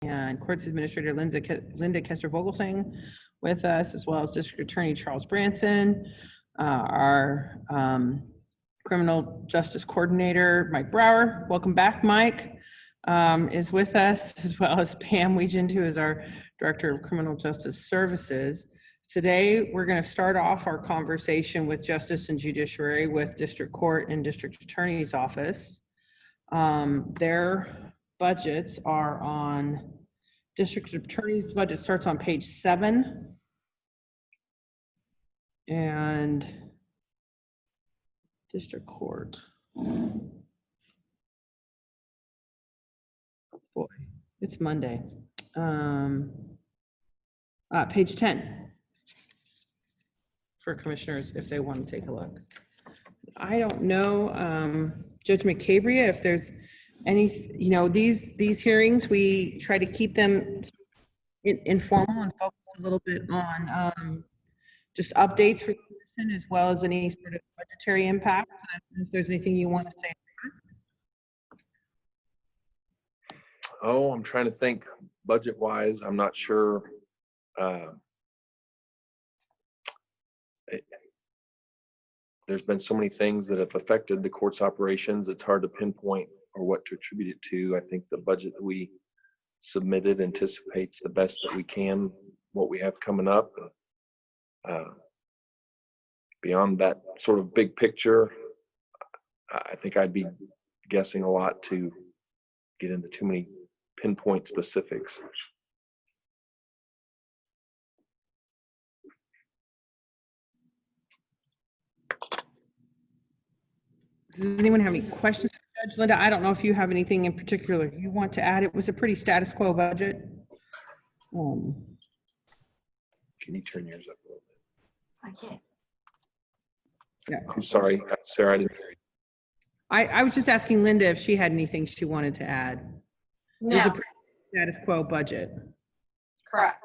and Courts Administrator Linda Kester-Vogelsang with us, as well as District Attorney Charles Branson, our Criminal Justice Coordinator, Mike Brower. Welcome back, Mike, is with us, as well as Pam Wiegand, who is our Director of Criminal Justice Services. Today, we're going to start off our conversation with Justice and Judiciary with District Court and District Attorney's Office. Their budgets are on, District Attorney's budget starts on page 7. And District Court. Boy, it's Monday. Page 10 for commissioners if they want to take a look. I don't know, Judge McCabria, if there's any, you know, these hearings, we try to keep them informal and focus a little bit on just updates for the commission, as well as any sort of budgetary impact. If there's anything you want to say. Oh, I'm trying to think budget-wise. I'm not sure. There's been so many things that have affected the court's operations. It's hard to pinpoint or what to attribute it to. I think the budget that we submitted anticipates the best that we can, what we have coming up. Beyond that sort of big picture, I think I'd be guessing a lot to get into too many pinpoint specifics. Does anyone have any questions for Judge Linda? I don't know if you have anything in particular you want to add. It was a pretty status quo budget. Can you turn yours up a little bit? I can't. Yeah. I'm sorry, Sarah, I didn't hear you. I was just asking Linda if she had anything she wanted to add. It was a No, pretty status quo budget. correct.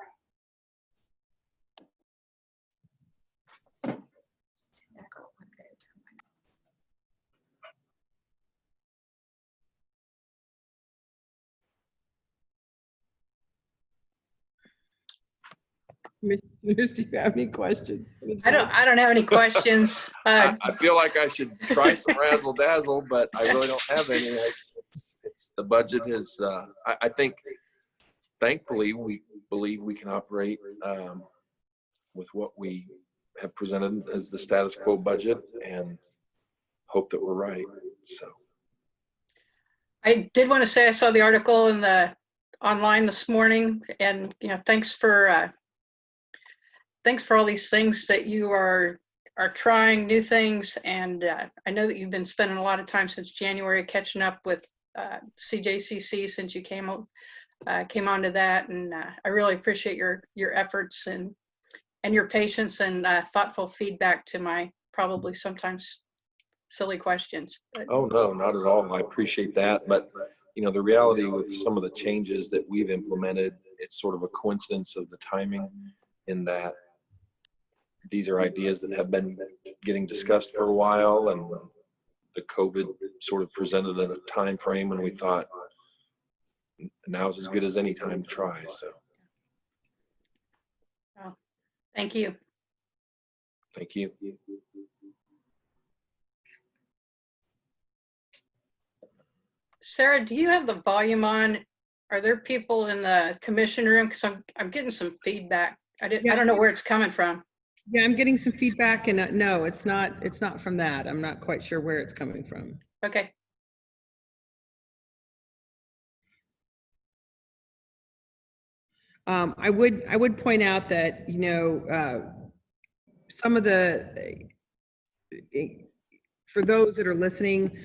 Commissioners, do you have any questions? I don't have any questions. I feel like I should try some razzle dazzle, but I really don't have any. It's the budget is, I think, thankfully, we believe we can operate with what we have presented as the status quo budget, and hope that we're right. So I did want to say I saw the article in the online this morning, and thanks for all these things that you are trying, new things, and I know that you've been spending a lot of time since January catching up with CJCC since you came onto that, and I really appreciate your efforts and your patience and thoughtful feedback to my probably sometimes silly questions. But, oh no, not at all. I appreciate that, but the reality with some of the changes that we've implemented, it's sort of a coincidence of the timing in that these are ideas that have been getting discussed for a while, and the COVID sort of presented a time frame, and we thought now's as good as any time to try. So well, thank you. thank you. Sarah, do you have the volume on? Are there people in the commission room? Because I'm getting some feedback. I don't know where it's coming from. Yeah, I'm getting some feedback, and no, it's not from that. I'm not quite sure where it's coming from. Okay. I would point out that some of the for those that are listening,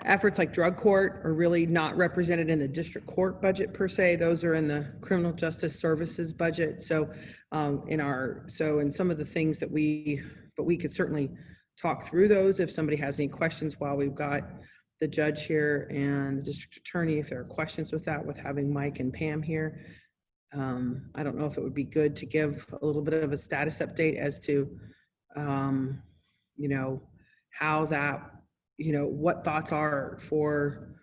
efforts like drug court are really not represented in the district court budget per se. Those are in the criminal justice services budget. So in some of the things that we could certainly talk through those if somebody has any questions while we've got the judge here and the district attorney, if there are questions with that, with having Mike and Pam here. I don't know if it would be good to give a little bit of a status update as to, how that, what thoughts are for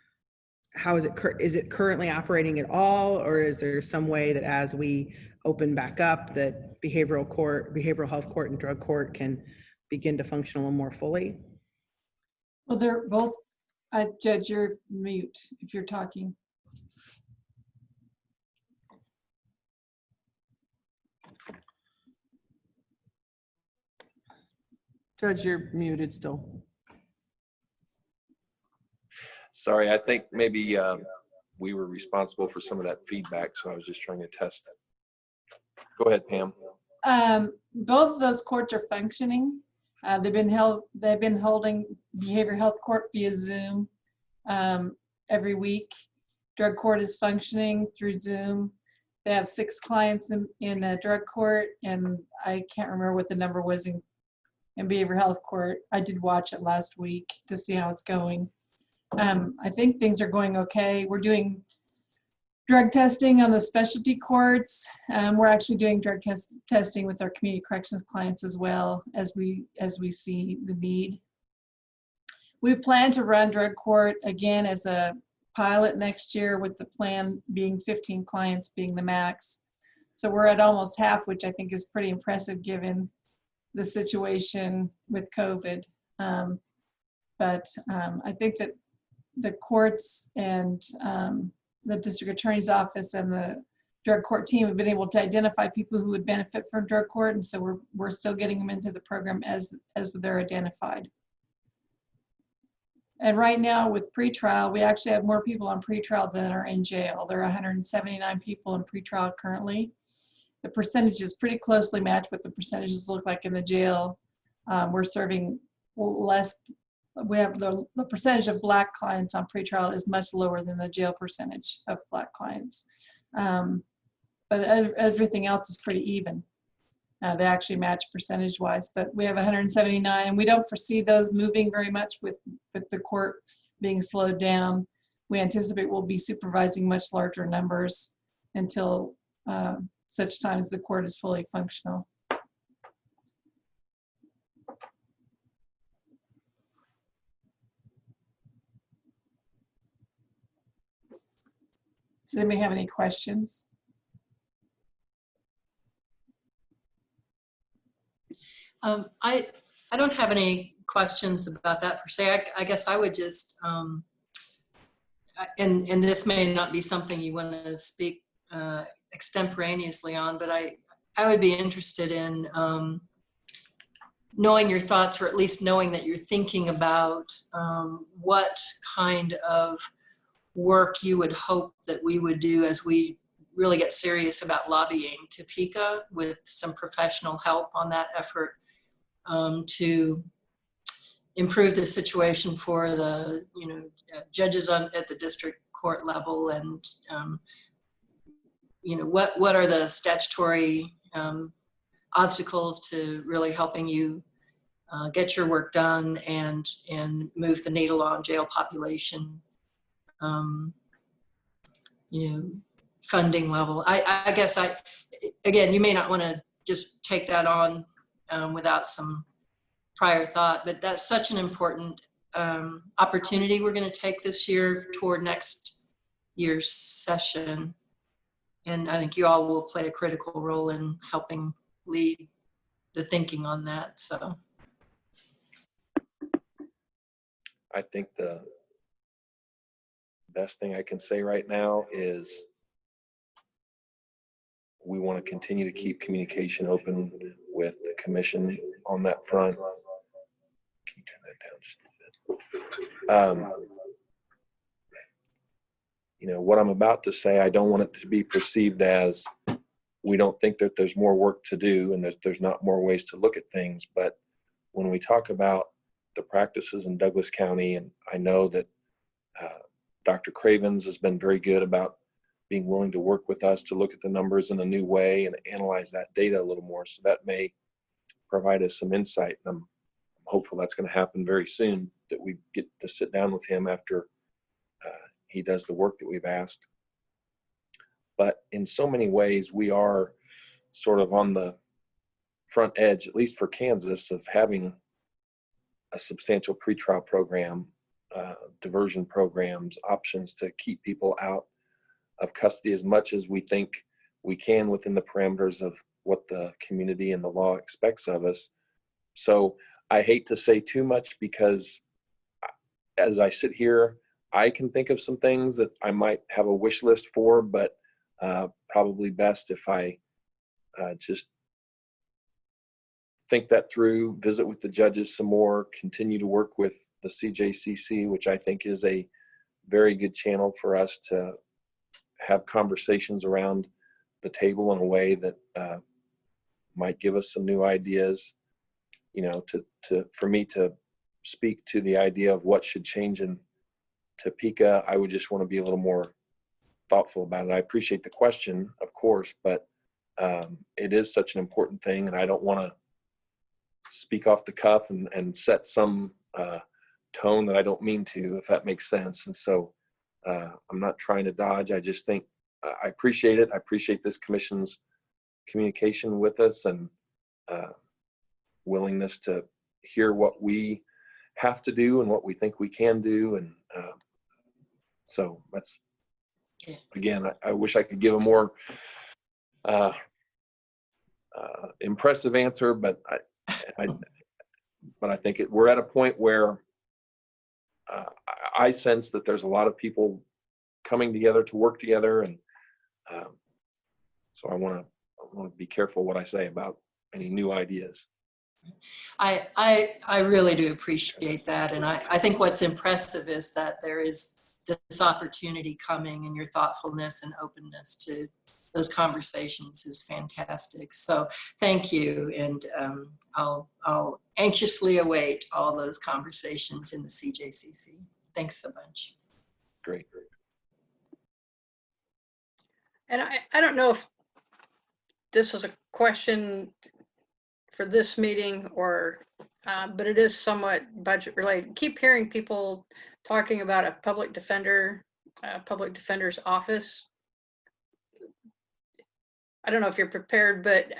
how is it, is it currently operating at all? Or is there some way that as we open back up, that behavioral health court and drug court can begin to function a little more fully? Well, they're both, Judge, you're mute if you're talking. Judge, you're muted still. Sorry, I think maybe we were responsible for some of that feedback, so I was just trying to test it. Go ahead, Pam. Both of those courts are functioning. They've been holding behavioral health court via Zoom every week. Drug court is functioning through Zoom. They have 6 clients in a drug court, and I can't remember what the number was in behavioral health court. I did watch it last week to see how it's going. I think things are going okay. We're doing drug testing on the specialty courts. We're actually doing drug testing with our community corrections clients as well as we see the need. We plan to run drug court again as a pilot next year, with the plan being 15 clients being the max. So we're at almost half, which I think is pretty impressive given the situation with COVID. But I think that the courts and the district attorney's office and the drug court team have been able to identify people who would benefit from drug court, and so we're still getting them into the program as they're identified. And right now with pretrial, we actually have more people on pretrial than are in jail. There are 179 people in pretrial currently. The percentages pretty closely match what the percentages look like in the jail. We're serving less. We have the percentage of Black clients on pretrial is much lower than the jail percentage of Black clients. But everything else is pretty even. They actually match percentage wise, but we have 179, and we don't foresee those moving very much with the court being slowed down. We anticipate we'll be supervising much larger numbers until such time as the court is fully functional. Does anybody have any questions? I don't have any questions about that per se. I guess I would just, and this may not be something you want to speak extemporaneously on, but I would be interested in knowing your thoughts, or at least knowing that you're thinking about what kind of work you would hope that we would do as we really get serious about lobbying Topeka with some professional help on that effort to improve the situation for the judges at the district court level, and what are the statutory obstacles to really helping you get your work done and move the needle on jail population, funding level. I guess again, you may not want to just take that on without some prior thought, but that's such an important opportunity we're going to take this year toward next year's session. And I think you all will play a critical role in helping lead the thinking on that. So I think the best thing I can say right now is we want to continue to keep communication open with the commission on that front. Can you turn that down just a bit? What I'm about to say, I don't want it to be perceived as we don't think that there's more work to do and that there's not more ways to look at things. But when we talk about the practices in Douglas County, and I know that Dr. Cravens has been very good about being willing to work with us to look at the numbers in a new way and analyze that data a little more. So that may provide us some insight. And I'm hopeful that's going to happen very soon, that we get to sit down with him after he does the work that we've asked. But in so many ways, we are sort of on the front edge, at least for Kansas, of having a substantial pretrial program diversion programs, options to keep people out of custody as much as we think we can within the parameters of what the community and the law expects of us. So I hate to say too much, because as I sit here, I can think of some things that I might have a wish list for, but probably best if I just think that through, visit with the judges some more, continue to work with the CJCC, which I think is a very good channel for us to have conversations around the table in a way that might give us some new ideas, you know, for me to speak to the idea of what should change in Topeka. I would just want to be a little more thoughtful about it. I appreciate the question, of course, but it is such an important thing, and I don't want to speak off the cuff and set some tone that I don't mean to, if that makes sense. And so I'm not trying to dodge. I just think I appreciate it. I appreciate this commission's communication with us and willingness to hear what we have to do and what we think we can do. And so that's, again, I wish I could give a more impressive answer, but I think we're at a point where I sense that there's a lot of people coming together to work together, and so I want to be careful what I say about any new ideas. I really do appreciate that, and I think what's impressive is that there is this opportunity coming, and your thoughtfulness and openness to those conversations is fantastic. So thank you, and I'll anxiously await all those conversations in the CJCC. Thanks a bunch. Great. And I don't know if this is a question for this meeting or, but it is somewhat budget related. Keep hearing people talking about a public defender's office. I don't know if you're prepared, but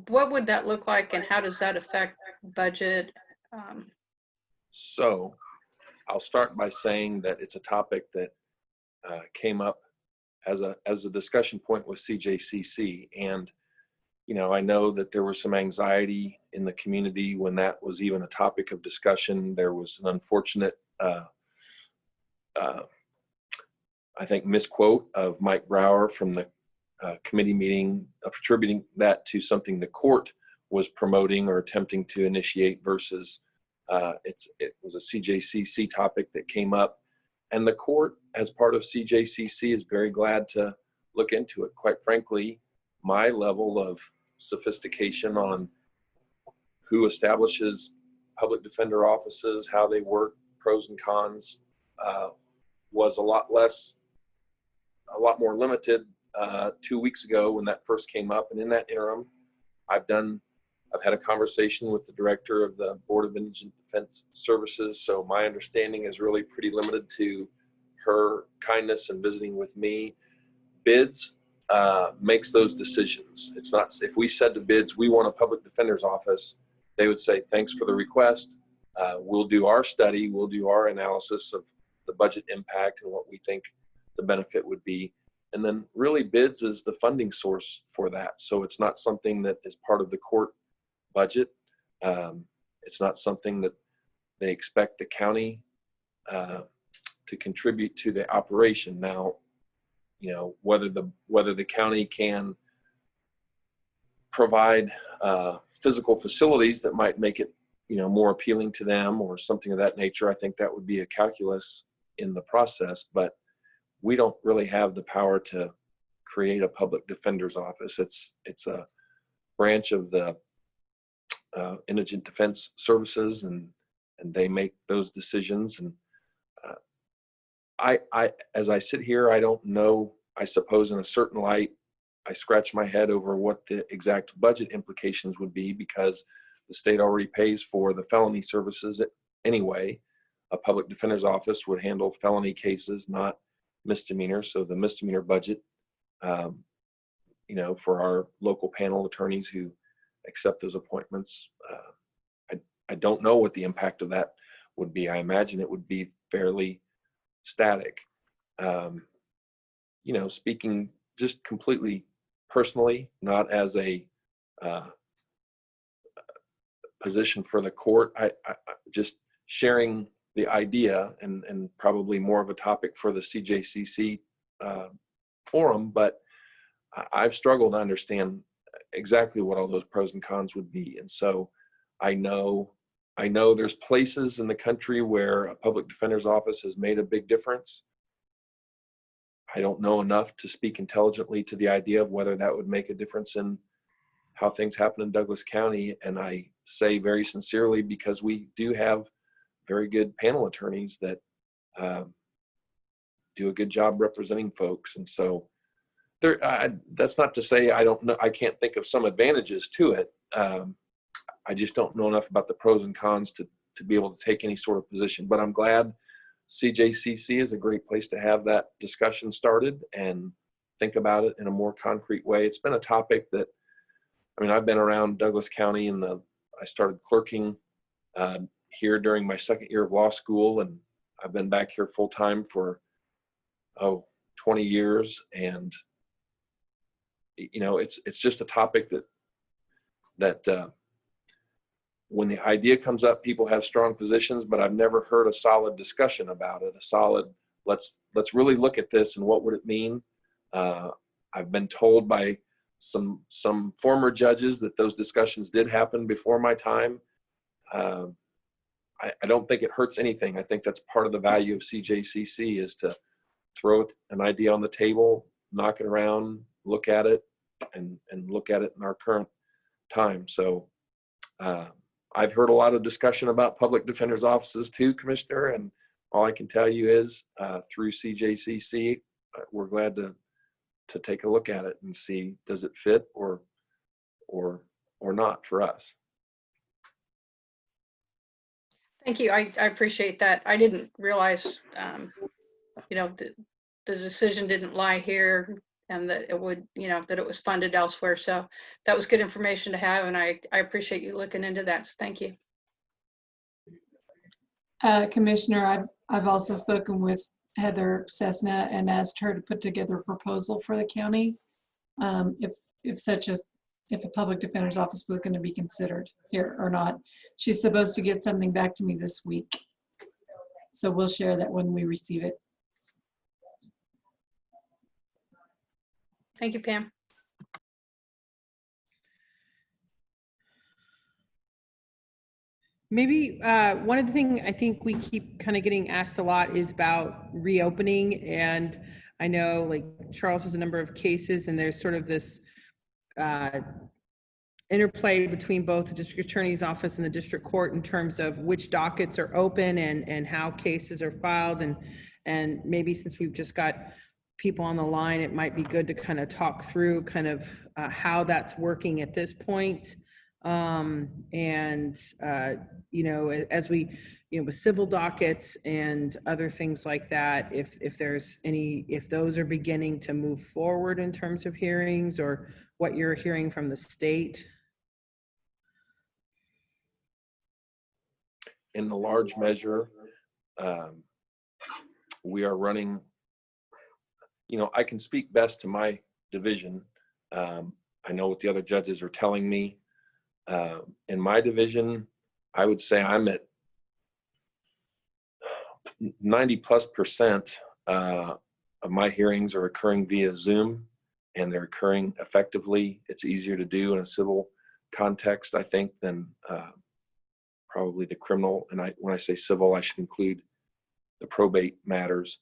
what would that look like, and how does that affect budget? So I'll start by saying that it's a topic that came up as a discussion point with CJCC. And, you know, I know that there was some anxiety in the community when that was even a topic of discussion. There was an unfortunate, I think, misquote of Mike Brower from the committee meeting, attributing that to something the court was promoting or attempting to initiate versus it was a CJCC topic that came up. And the court, as part of CJCC, is very glad to look into it. Quite frankly, my level of sophistication on who establishes public defender offices, how they work, pros and cons, was a lot more limited 2 weeks ago when that first came up. And in that interim, I've had a conversation with the director of the Board of Indigent Defense Services. So my understanding is really pretty limited to her kindness and visiting with me. BIDS makes those decisions. It's not, if we said to BIDS, we want a public defender's office, they would say, thanks for the request. We'll do our study. We'll do our analysis of the budget impact and what we think the benefit would be. And then really BIDS is the funding source for that. So it's not something that is part of the court budget. It's not something that they expect the county to contribute to the operation. Now, you know, whether the county can provide physical facilities that might make it, you know, more appealing to them or something of that nature, I think that would be a calculus in the process. But we don't really have the power to create a public defender's office. It's a branch of the Indigent Defense Services, and they make those decisions. And I as I sit here, I don't know. I suppose in a certain light, I scratch my head over what the exact budget implications would be, because the state already pays for the felony services anyway. A public defender's office would handle felony cases, not misdemeanor. So the misdemeanor budget, you know, for our local panel attorneys who accept those appointments, I don't know what the impact of that would be. I imagine it would be fairly static. You know, speaking just completely personally, not as a position for the court, I just sharing the idea, and probably more of a topic for the CJCC forum, but I've struggled to understand exactly what all those pros and cons would be. And so I know there's places in the country where a public defender's office has made a big difference. I don't know enough to speak intelligently to the idea of whether that would make a difference in how things happen in Douglas County. And I say very sincerely, because we do have very good panel attorneys that do a good job representing folks. And so there, that's not to say I don't know, I can't think of some advantages to it. I just don't know enough about the pros and cons to be able to take any sort of position. But I'm glad CJCC is a great place to have that discussion started and think about it in a more concrete way. It's been a topic that, I mean, I've been around Douglas County, and I started clerking here during my second year of law school, and I've been back here full time for 20 years. And you know, it's just a topic that when the idea comes up, people have strong positions, but I've never heard a solid discussion about it. A solid, let's really look at this and what would it mean. I've been told by some former judges that those discussions did happen before my time. I don't think it hurts anything. I think that's part of the value of CJCC, is to throw an idea on the table, knock it around, look at it, and look at it in our current time. So I've heard a lot of discussion about public defenders' offices too, Commissioner, and all I can tell you is through CJCC, we're glad to take a look at it and see, does it fit or not for us. Thank you. I appreciate that. I didn't realize, you know, the decision didn't lie here, and that it would, you know, that it was funded elsewhere. So that was good information to have, and I appreciate you looking into that. So thank you. Commissioner, I've also spoken with Heather Cessna and asked her to put together a proposal for the county if a public defender's office was going to be considered here or not. She's supposed to get something back to me this week, so we'll share that when we receive it. Thank you, Pam. Maybe one of the things I think we keep kind of getting asked a lot is about reopening. And I know, like, Charles has a number of cases, and there's sort of this interplay between both the district attorney's office and the district court in terms of which dockets are open and how cases are filed. And maybe since we've just got people on the line, it might be good to kind of talk through kind of how that's working at this point. You know, as we, you know, with civil dockets and other things like that, if those are beginning to move forward in terms of hearings, or what you're hearing from the state. In the large measure, we are running, you know, I can speak best to my division. I know what the other judges are telling me. In my division, I would say I'm at 90+% of my hearings are occurring via Zoom, and they're occurring effectively. It's easier to do in a civil context, I think, than probably the criminal. And when I say civil, I should include the probate matters.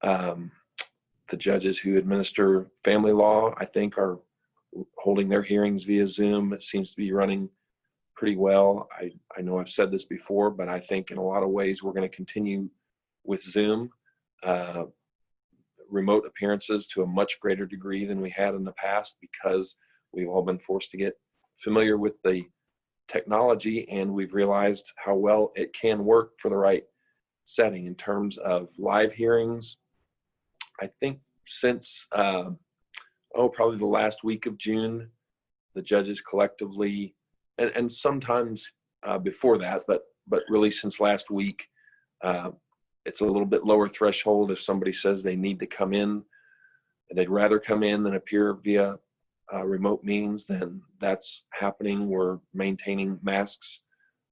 The judges who administer family law, I think, are holding their hearings via Zoom. It seems to be running pretty well. I know I've said this before, but I think in a lot of ways we're going to continue with Zoom remote appearances to a much greater degree than we had in the past, because we've all been forced to get familiar with the technology, and we've realized how well it can work for the right setting. In terms of live hearings, I think since probably the last week of June, the judges collectively, and sometimes before that, but really since last week, it's a little bit lower threshold if somebody says they need to come in and they'd rather come in than appear via remote means, then that's happening. We're maintaining masks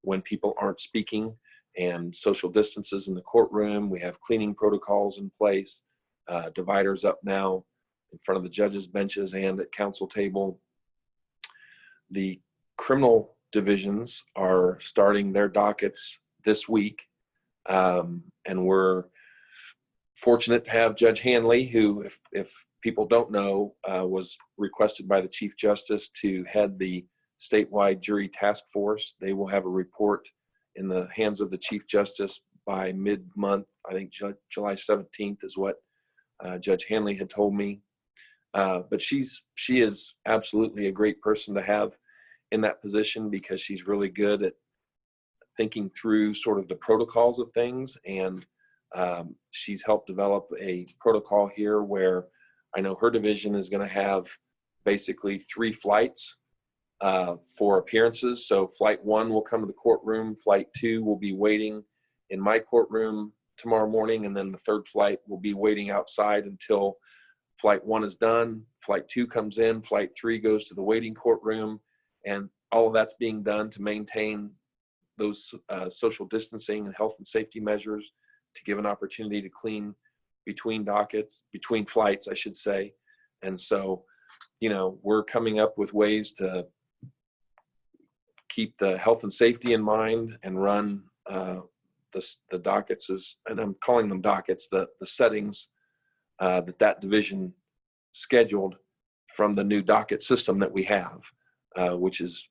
when people aren't speaking and social distances in the courtroom. We have cleaning protocols in place, dividers up now in front of the judges' benches and at counsel table. The criminal divisions are starting their dockets this week. And we're fortunate to have Judge Hanley, who, if people don't know, was requested by the Chief Justice to head the statewide jury task force. They will have a report in the hands of the Chief Justice by mid-month. I think July 17th is what Judge Hanley had told me. But she is absolutely a great person to have in that position, because she's really good at thinking through sort of the protocols of things. And she's helped develop a protocol here where I know her division is going to have basically 3 flights for appearances. So flight 1 will come to the courtroom. Flight 2 will be waiting in my courtroom tomorrow morning. And then the 3rd flight will be waiting outside until flight 1 is done. Flight 2 comes in. Flight 3 goes to the waiting courtroom. And all of that's being done to maintain those social distancing and health and safety measures, to give an opportunity to clean between dockets, between flights, I should say. And so, you know, we're coming up with ways to keep the health and safety in mind and run the dockets, and I'm calling them dockets, the settings that division scheduled from the new docket system that we have, which is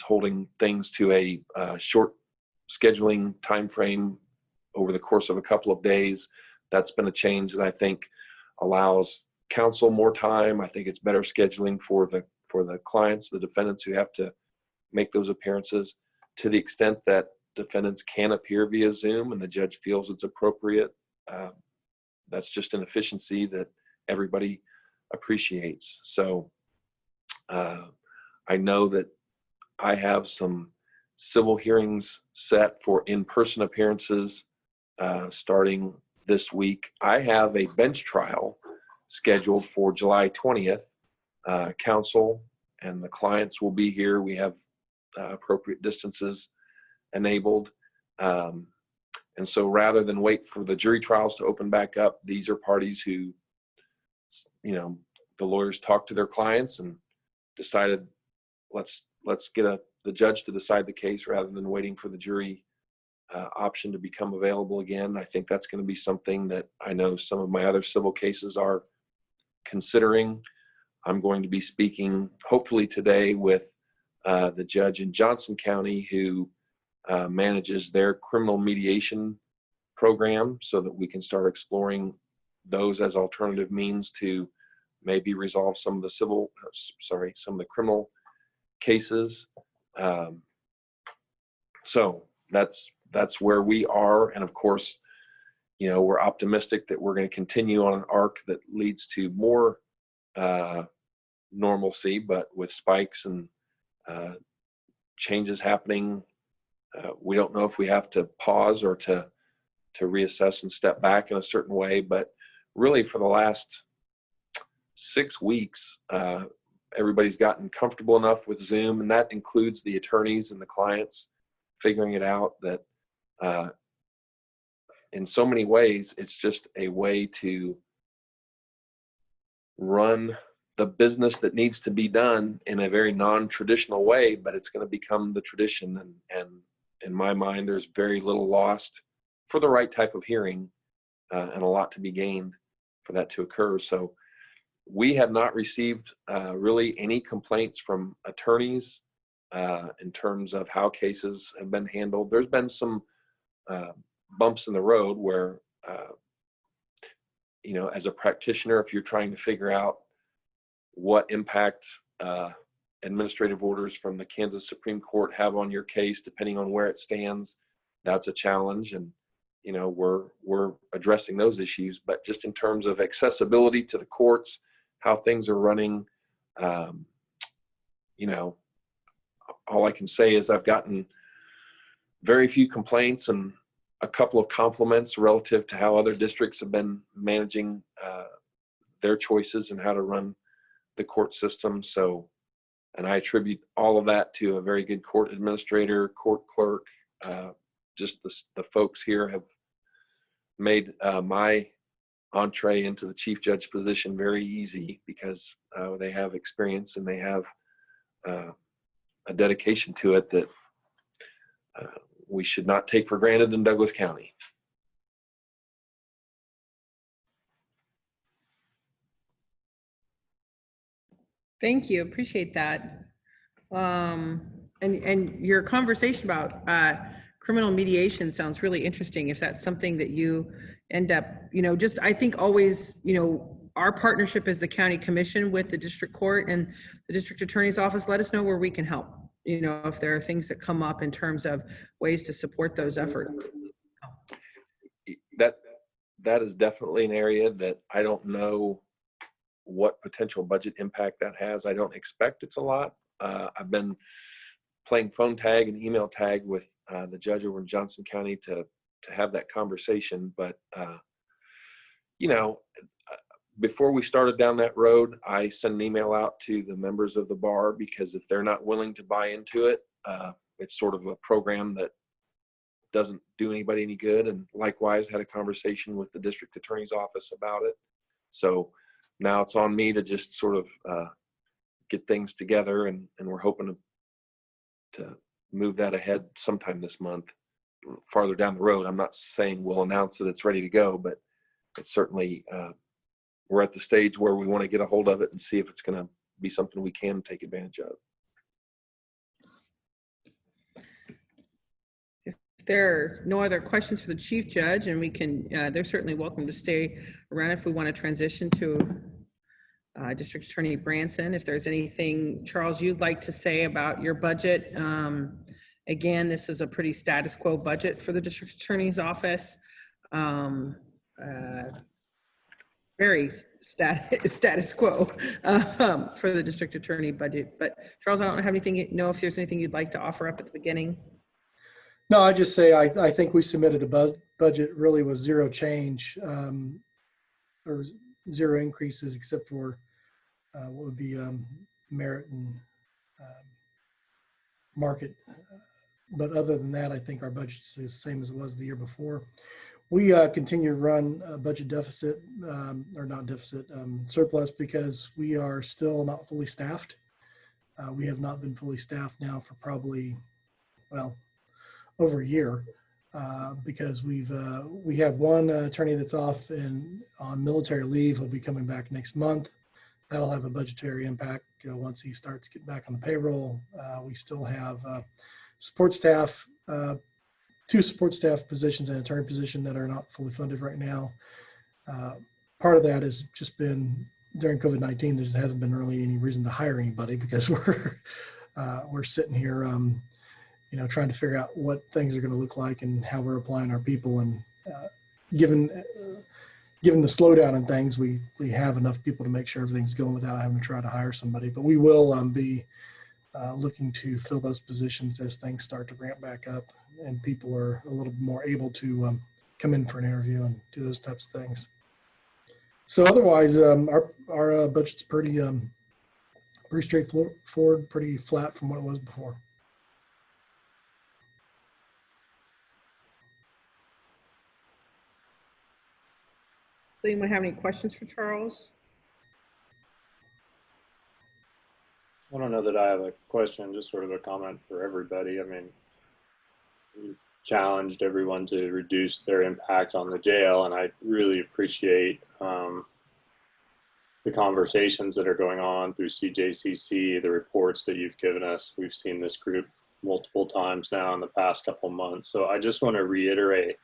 holding things to a short scheduling time frame over the course of a couple of days. That's been a change that I think allows counsel more time. I think it's better scheduling for the clients, the defendants who have to make those appearances, to the extent that defendants can appear via Zoom and the judge feels it's appropriate. That's just an efficiency that everybody appreciates. So I know that I have some civil hearings set for in-person appearances starting this week. I have a bench trial scheduled for July 20th. Counsel and the clients will be here. We have appropriate distances enabled. And so rather than wait for the jury trials to open back up, these are parties who, you know, the lawyers talked to their clients and decided, let's get the judge to decide the case rather than waiting for the jury option to become available again. I think that's going to be something that I know some of my other civil cases are considering. I'm going to be speaking hopefully today with the judge in Johnson County who manages their criminal mediation program, so that we can start exploring those as alternative means to maybe resolve some of the criminal cases. So that's where we are. And of course, you know, we're optimistic that we're going to continue on an arc that leads to more normalcy, but with spikes and changes happening. We don't know if we have to pause or to reassess and step back in a certain way, but really for the last 6 weeks, everybody's gotten comfortable enough with Zoom, and that includes the attorneys and the clients, figuring it out that in so many ways, it's just a way to run the business that needs to be done in a very non-traditional way, but it's going to become the tradition. And in my mind, there's very little lost for the right type of hearing and a lot to be gained for that to occur. So we have not received really any complaints from attorneys in terms of how cases have been handled. There's been some bumps in the road where, you know, as a practitioner, if you're trying to figure out what impact administrative orders from the Kansas Supreme Court have on your case, depending on where it stands, that's a challenge. And, you know, we're addressing those issues, but just in terms of accessibility to the courts, how things are running, you know, all I can say is I've gotten very few complaints, and a couple of compliments relative to how other districts have been managing their choices and how to run the court system. So, and I attribute all of that to a very good court administrator, court clerk. Just the folks here have made my entree into the chief judge position very easy because they have experience and they have a dedication to it that we should not take for granted in Douglas County. Thank you. Appreciate that. And your conversation about criminal mediation sounds really interesting. If that's something that you end up, just I think always, our partnership as the county commission with the district court and the district attorney's office, let us know where we can help. If there are things that come up in terms of ways to support those efforts. That is definitely an area that I don't know what potential budget impact that has. I don't expect it's a lot. I've been playing phone tag and email tag with the judge over in Johnson County to have that conversation. But, before we started down that road, I sent an email out to the members of the bar because if they're not willing to buy into it, it's sort of a program that doesn't do anybody any good. And likewise, had a conversation with the district attorney's office about it. So now it's on me to just sort of get things together, and we're hoping to move that ahead sometime this month, farther down the road. I'm not saying we'll announce that it's ready to go, but it's certainly, we're at the stage where we want to get a hold of it and see if it's going to be something we can take advantage of. If there are no other questions for the chief judge, and we can, they're certainly welcome to stay around if we want to transition to District Attorney Branson. If there's anything, Charles, you'd like to say about your budget. Again, this is a pretty status quo budget for the district attorney's office. Very status quo for the district attorney budget. But Charles, I don't have anything, if there's anything you'd like to offer up at the beginning. No, I just say I think we submitted a budget really with zero change or zero increases except for what would be merit and market. But other than that, I think our budget is the same as it was the year before. We continue to run a budget deficit, or not deficit, surplus, because we are still not fully staffed. We have not been fully staffed now for probably, well, over a year, because we have one attorney that's off on military leave. He'll be coming back next month. That'll have a budgetary impact once he starts getting back on the payroll. We still have support staff, 2 support staff positions and an attorney position that are not fully funded right now. Part of that has just been during COVID-19. There hasn't been really any reason to hire anybody because we're sitting here, trying to figure out what things are going to look like and how we're applying our people. And given the slowdown in things, we have enough people to make sure everything's going without having to try to hire somebody. But we will be looking to fill those positions as things start to ramp back up and people are a little more able to come in for an interview and do those types of things. So otherwise, our budget's pretty straightforward, pretty flat from what it was before. Does anyone have any questions for Charles? I don't know that I have a question, just sort of a comment for everybody. I mean, we've challenged everyone to reduce their impact on the jail, and I really appreciate the conversations that are going on through CJCC, the reports that you've given us. We've seen this group multiple times now in the past couple of months. So I just want to reiterate,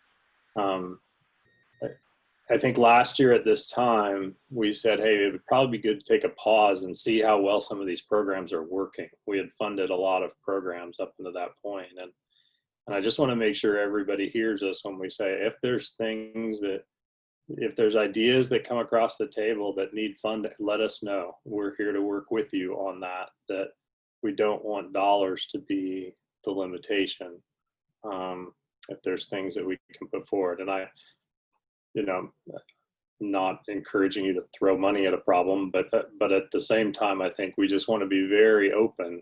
I think last year at this time, we said, hey, it would probably be good to take a pause and see how well some of these programs are working. We had funded a lot of programs up until that point. And I just want to make sure everybody hears us when we say, if there's ideas that come across the table that need funding, let us know. We're here to work with you on that we don't want dollars to be the limitation. if there's things that we can put forward. And I, you know, not encouraging you to throw money at a problem, but at the same time, I think we just want to be very open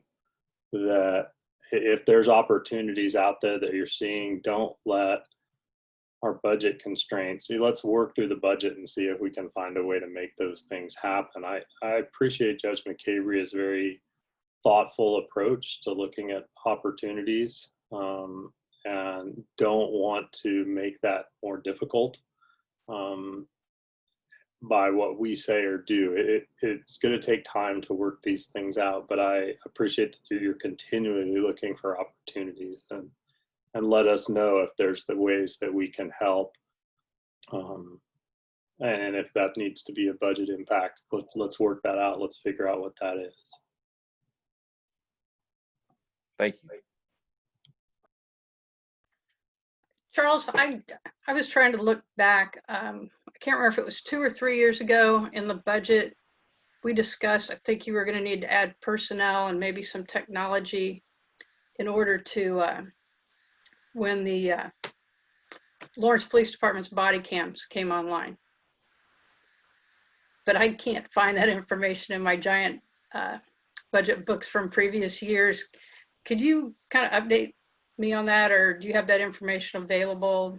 that if there's opportunities out there that you're seeing, don't let our budget constraints, let's work through the budget and see if we can find a way to make those things happen. I appreciate Judge McCavery's very thoughtful approach to looking at opportunities, and don't want to make that more difficult by what we say or do. It's going to take time to work these things out, but I appreciate that you're continually looking for opportunities, and let us know if there's the ways that we can help. And if that needs to be a budget impact, let's work that out. Let's figure out what that is. Thank you. Charles, I was trying to look back. I can't remember if it was 2 or 3 years ago in the budget. We discussed, I think you were going to need to add personnel and maybe some technology in order to, when the Lawrence Police Department's body cams came online. But I can't find that information in my giant budget books from previous years. Could you kind of update me on that, or do you have that information available?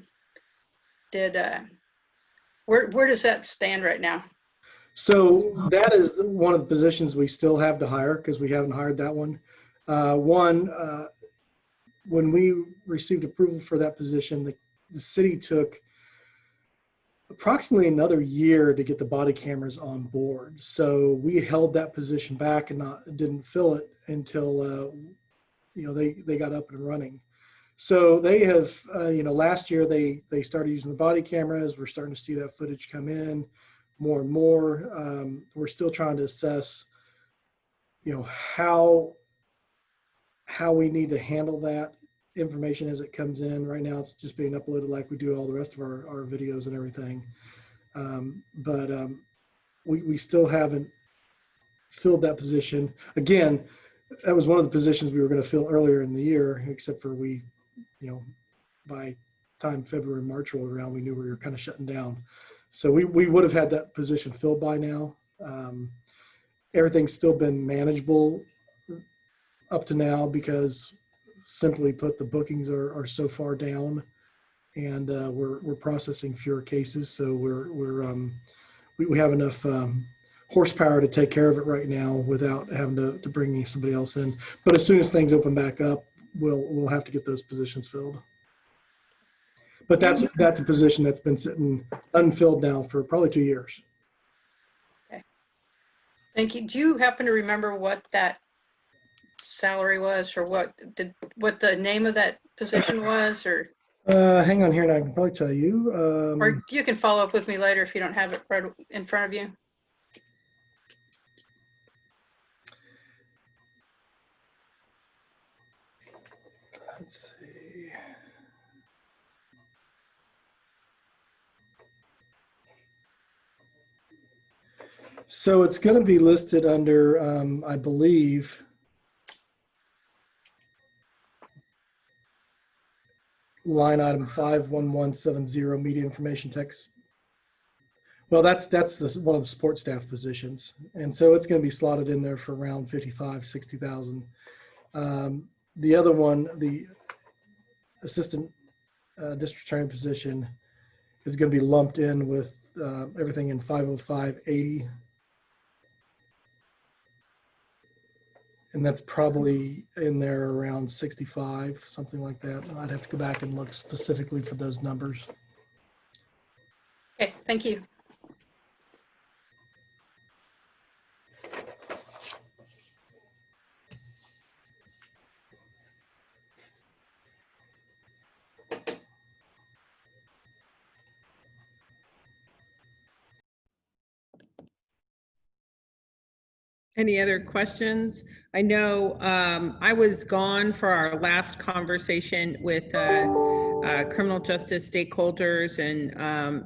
Where does that stand right now? So that is one of the positions we still have to hire, because we haven't hired that one. When we received approval for that position, the city took approximately another year to get the body cameras on board. So we held that position back and didn't fill it until they got up and running. So they have, last year they started using the body cameras. We're starting to see that footage come in more and more. We're still trying to assess, how we need to handle that information as it comes in. Right now, it's just being uploaded like we do all the rest of our videos and everything. We still haven't filled that position. Again, that was one of the positions we were going to fill earlier in the year, except for by time February, March rolled around, we knew we were kind of shutting down. So we would have had that position filled by now. Everything's still been manageable up to now, because simply put, the bookings are so far down, and we're processing fewer cases. So we have enough horsepower to take care of it right now without having to bring somebody else in. But as soon as things open back up, we'll have to get those positions filled. But that's a position that's been sitting unfilled now for probably 2 years. Okay. Thank you. Do you happen to remember what that salary was, or what the name of that position was, or? Hang on here, and I can probably tell you. Or you can follow up with me later if you don't have it right in front of you. Let's see. So it's going to be listed under, I believe, line item 51170, media information text. Well, that's one of the support staff positions, and so it's going to be slotted in there for around 60,000. The other one, the assistant district attorney position, is going to be lumped in with everything in 50580. And that's probably in there around 65, something like that. I'd have to go back and look specifically for those numbers. Okay, thank you. Any other questions? I know I was gone for our last conversation with criminal justice stakeholders and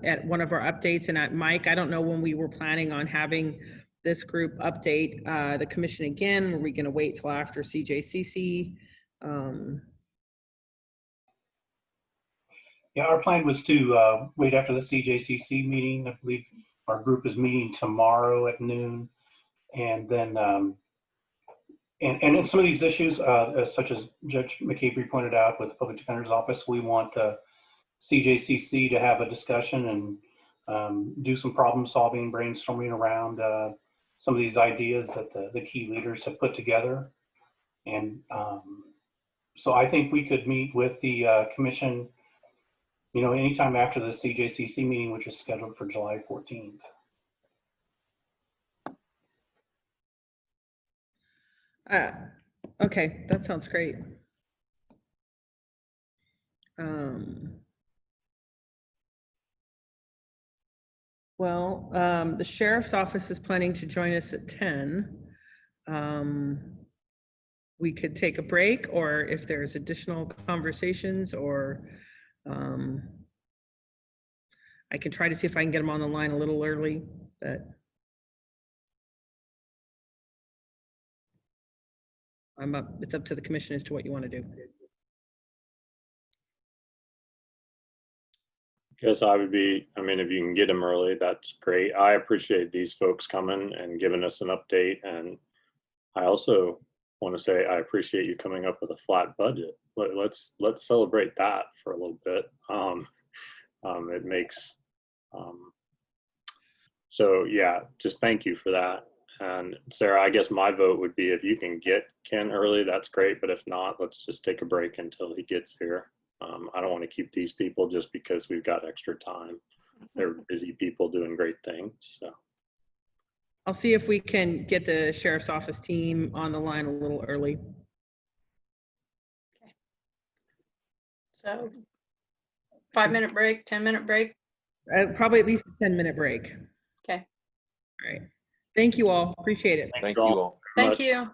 at one of our updates. And at Mike, I don't know when we were planning on having this group update the commission again. Were we going to wait till after CJCC? Yeah, our plan was to wait after the CJCC meeting. I believe our group is meeting tomorrow at noon. And then, and in some of these issues, such as Judge McCabe pointed out with the Public Defender's Office, we want CJCC to have a discussion and do some problem solving, brainstorming around some of these ideas that the key leaders have put together. And so I think we could meet with the commission, you know, anytime after the CJCC meeting, which is scheduled for July 14th. Okay, that sounds great. Well, the sheriff's office is planning to join us at 10. We could take a break, or if there's additional conversations, or I can try to see if I can get them on the line a little early, but it's up to the commission as to what you want to do. Guess I would be, I mean, if you can get them early, that's great. I appreciate these folks coming and giving us an update. And I also want to say I appreciate you coming up with a flat budget. Let's celebrate that for a little bit. It makes, so yeah, just thank you for that. And Sarah, I guess my vote would be if you can get Ken early, that's great. But if not, let's just take a break until he gets here. I don't want to keep these people just because we've got extra time. They're busy people doing great things. So I'll see if we can get the sheriff's office team on the line a little early. Okay. So 5-minute break, 10-minute break. Probably at least a 10-minute break. Okay. All right. Thank you all. Appreciate it. Thank you all. Thank you.